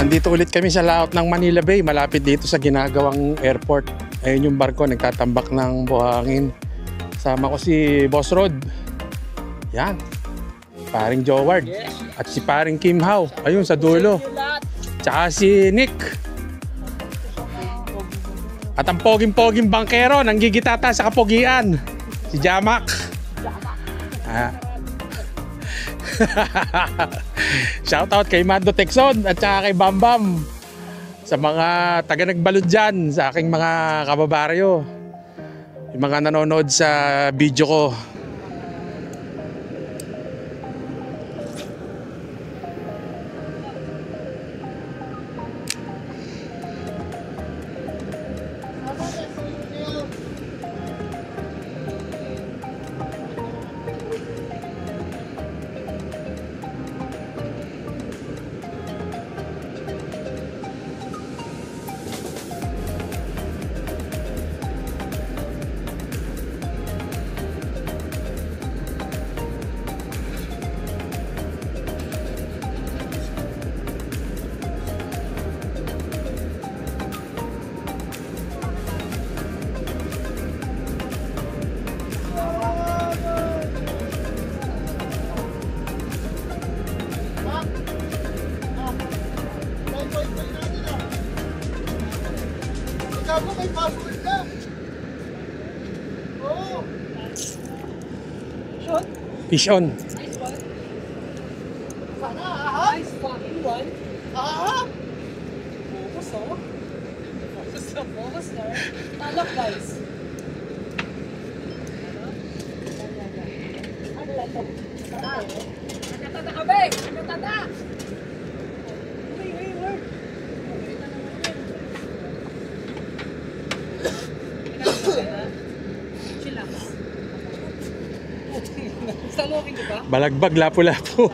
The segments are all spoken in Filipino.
Nandito ulit kami sa laot ng Manila Bay, malapit dito sa ginagawang airport. Ayun yung barko, nagtatambak ng buhangin. Sama ko si Boss Rod. Yan. Paring Joward. At si paring Kim Hao. Ayun sa dulo. Tsaka si Nick. At ang poging-poging bangkero, nanggigitata sa kapogian. Si Jamak. Shoutout kay Mando Texon at saka kay Bambam. Sa mga taga nagbalod dyan, sa aking mga kababaryo. Yung mga nanonood sa video ko. Gago, may password ka. Oo. Shot. Fish on. Nice one. Sana, aha. Nice fucking one. Aha. Focus, oh. Focus na, focus na. Talak, guys. Ano lang to? Nagtatata ka, be! Nagtatata! Balagbag, lapu-lapu.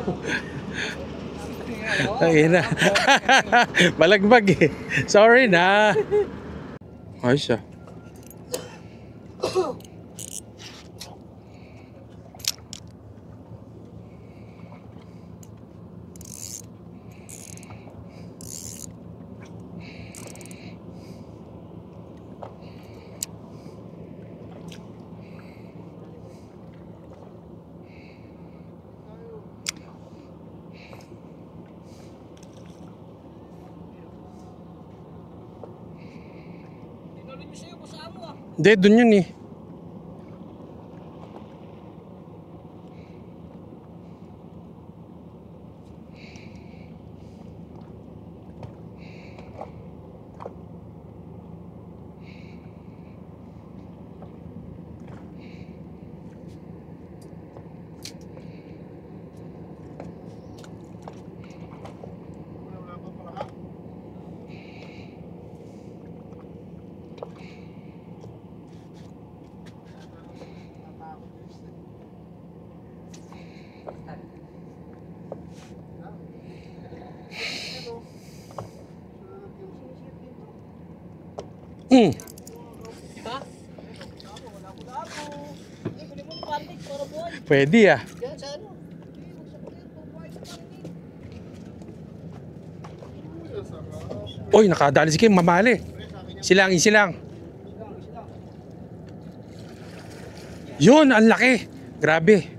Ayun na. Balagbag eh. Sorry na. Ayos siya. Hindi, dun yun eh. Pwede ah. Uy, nakadali si Kim, mamali. Silang, isilang. Yun, ang laki. Grabe.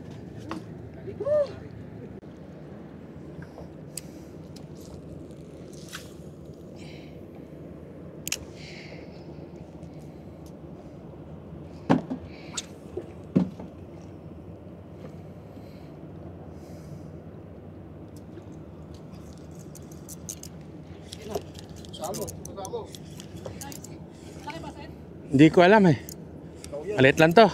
Hindi ko alam eh. Maliit lang to.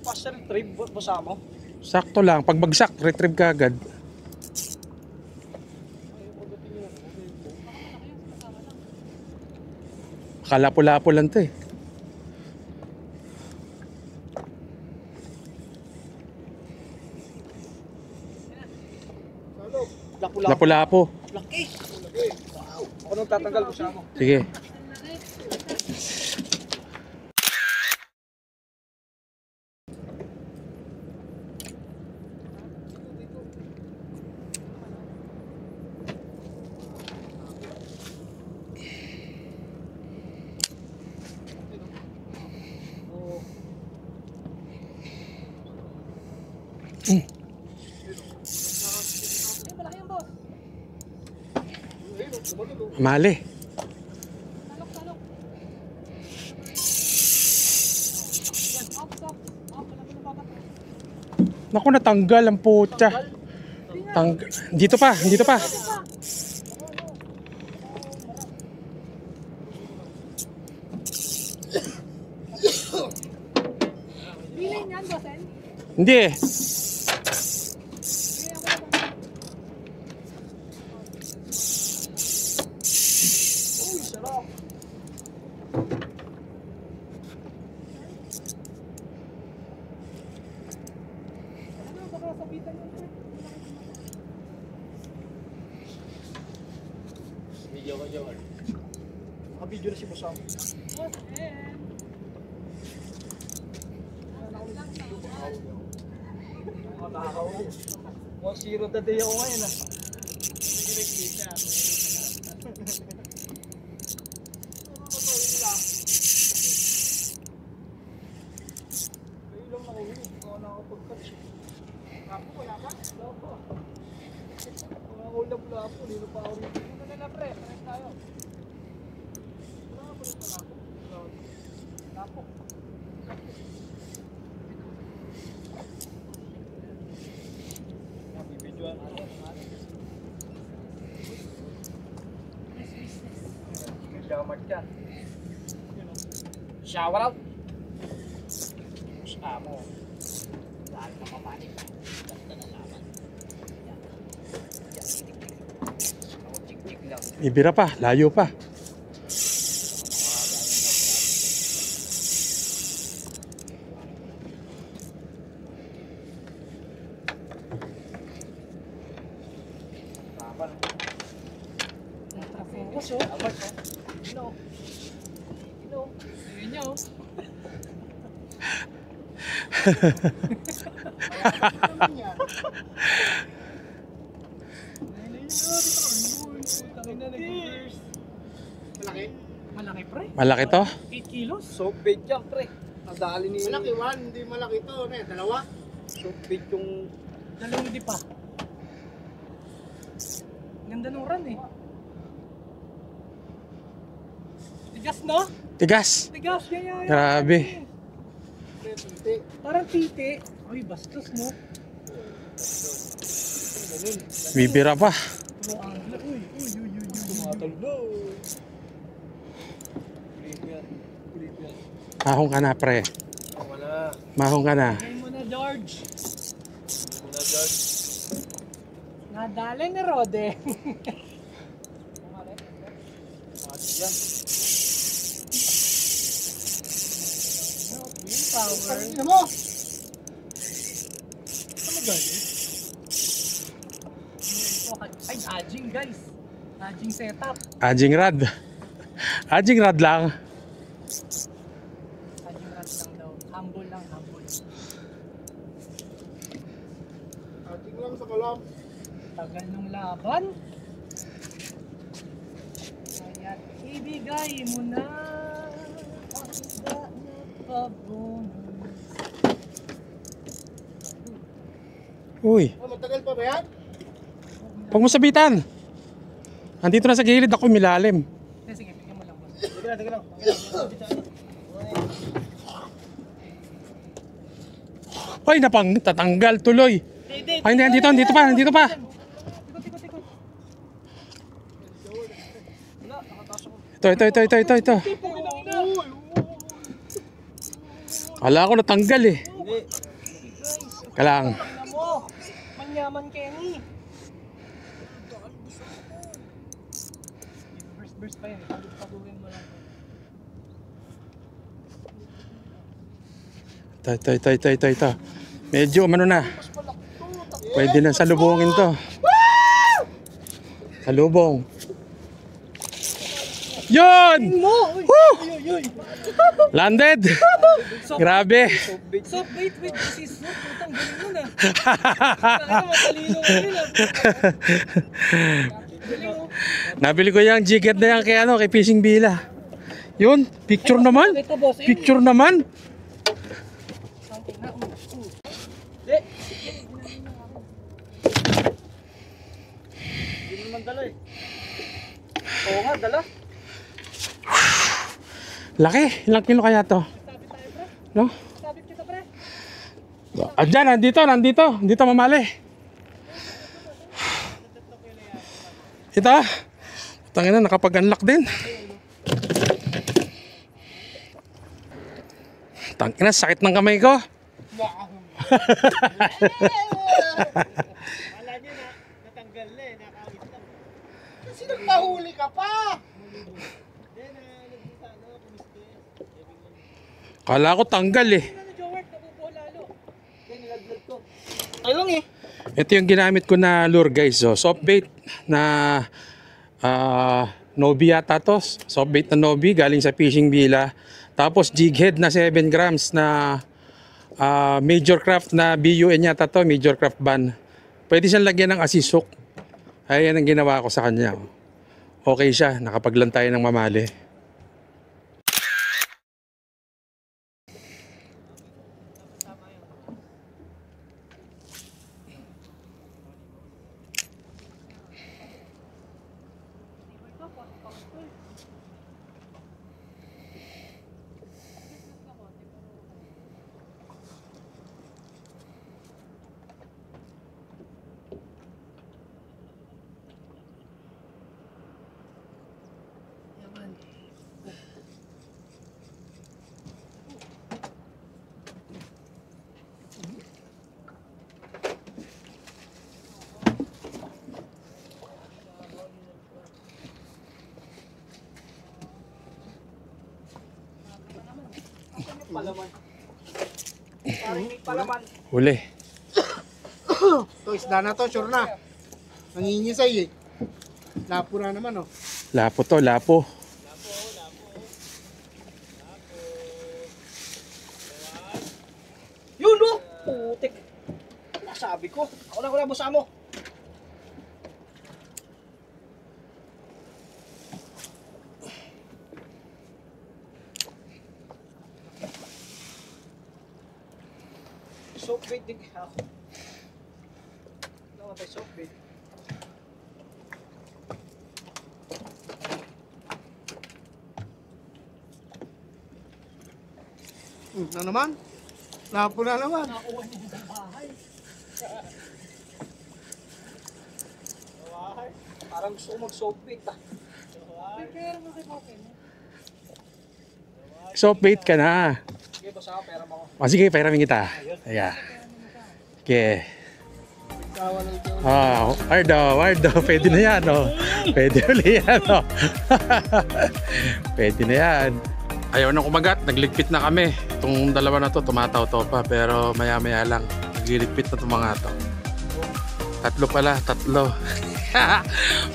Fast retrieve, basa mo? Sakto lang. Pag bagsak, retrieve ka agad. Kalapo-lapo lang to eh. Lapu-lapo. Laki! Wow! Ako nung tatanggal ko siya mo. Sige. malaki yan, boss. Mali. Talok, talok. Yan, up, up. Up, wala ko nababato. Naku, natanggal ang putya. Dito pa, dito pa. Bilhin yan, bossen. Hindi eh. Ano, baka sabitan yun. Video ka dyan. Naka-video na si Bosang. Boss, and... Nakakaw. 1-0 the day ako ngayon ah. Kayo lang nakahuli. Ako nakakapag-catch. Kapo, wala ka? Wala pa. Mga ulap-lapo. Dito pa ako rin. Ito na na, pre. Pares tayo. Wala ka pa rin pala ako. Lapo. Bibidyoan ako. Nagdamat ka. Shower out. Amo. Dahil na mapanik. Basta na laban. Yan. Yan. Ako chik-chik lang. Ibira pa, layo pa. Laban. Focus, oh. Laban ko. Ino. Ino. Ayun niya, oh. Malaki? Malaki, pre. Malaki to. 8 kilos. Soap bait yan, pre. Nadali ni... Malaki one, hindi malaki to. Dalawa. Soap bait yung... Dalawang di pa. Ganda ng run, eh. Tigas, no? Tigas. Tigas, yan, yan. Grabe. Parang titi. Ay, bastos, no? Bibira pa. Pro angler. Uy, uy, uy, uy, uy. Tumatalo. Kulit yan. Kulit yan. Mahong ka na, pre. Ako na. Mahong ka na. Ngayon mo na, George. Muna, George. Nadali ni Rode. Mati yan. Wind power. Tingnan mo. Ano galing? Ay, adjing, guys. Adjing setup. Ajing rad. Ajing rad lang. Adjing rad lang daw. Humble lang, humble. Ating lang sa kalam. Tagal nung laban. Kaya ibigay mo na ang na pabonus. Uy, Oh, matagal pa ba yan? huwag mo sabitan. Andito na sa gilid ako, milalim. Sige, bigyan mo lang, boss. Sige lang, sige lang. Hoy, tatanggal tuloy. Ay, hindi, dito pa, dito pa. Tikot, tikot, tikot. Ito. Kala ko natanggal eh. Hindi. Kalang. Tingnan mo. Manyaman Kenny. Burst pa yan. Pagurin mo lang. Ito. Medyo ano na. Pwede na salubungin to. Salubong. Yun! Mo! Uy! Woo! Uy, uy! Landed! Grabe! Soap bait. Soft bait with assist mo. Putang galing mo na. Bakit matalino ka rin ah. Galing mo. Nabili ko yung jiget na yan kay Fishing Bila. Yun, picture naman. Ito, boss. Picture naman. Something na. naman dala eh. Oo nga, dala. Laki. Ilang kilo kaya to? Sabit tayo, pre. No? Sabit kita, pre. Andyan, nandito. Dito mamali. Ito. Tangina, nakapag-unlock din. Tangina, sakit ng kamay ko. Wala niyo na, natanggal na eh, nakawit lang. Kasi nagpahuli ka pa! Kala ko tanggal eh. Ano, Joward, nabubuo lalo. Kaya nilaglag ko. Ay lang eh. Ito yung ginamit ko na lure guys. So, soft bait na Nobi yata to. Soft bait na Nobi galing sa Fishing Villa. Tapos jig head na 7 grams na Major Craft na BUN yata to. Major Craft ban. Pwede siyang lagyan ng asisok. Ayan ang ginawa ko sa kanya. Okay siya. Nakapaglantay ng mamali. Palaman. Parang may palaman. Huli. Ito, isda na to, sure na. Nangingisay eh. Lapo na naman oh. Lapo to, lapo. Yun no! Putik. Nasabi ko. Ako na wala busa mo. Soap bait din ako. Ano ba soap bait? Na naman? Lapo na naman. Parang gusto ko mag-soap bait ah. Pero makipapin. Soft bait ka na. Sige, basta ako, pera mo ako. O sige, pairamin kita. Ayan. Okay. Wardo. Pwede na yan, oh. Pwede uli yan, oh. Pwede na yan. Ayaw na kumagat. Nagligpit na kami. Itong dalawa na to, tumataw-taw pa. Pero maya-maya lang. Nagliligpit na itong mga to. Tatlo pala, tatlo.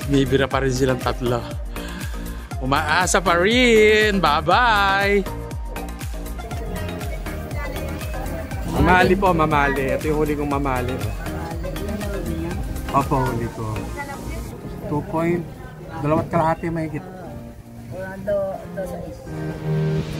Bibira pa rin silang tatlo. Umaasa pa rin. Bye-bye. Mamali po, mamali. Ito yung huli kong mamali. Opo, huli ko. 2 point. 2.5 mahigit. Orlando, 2.6.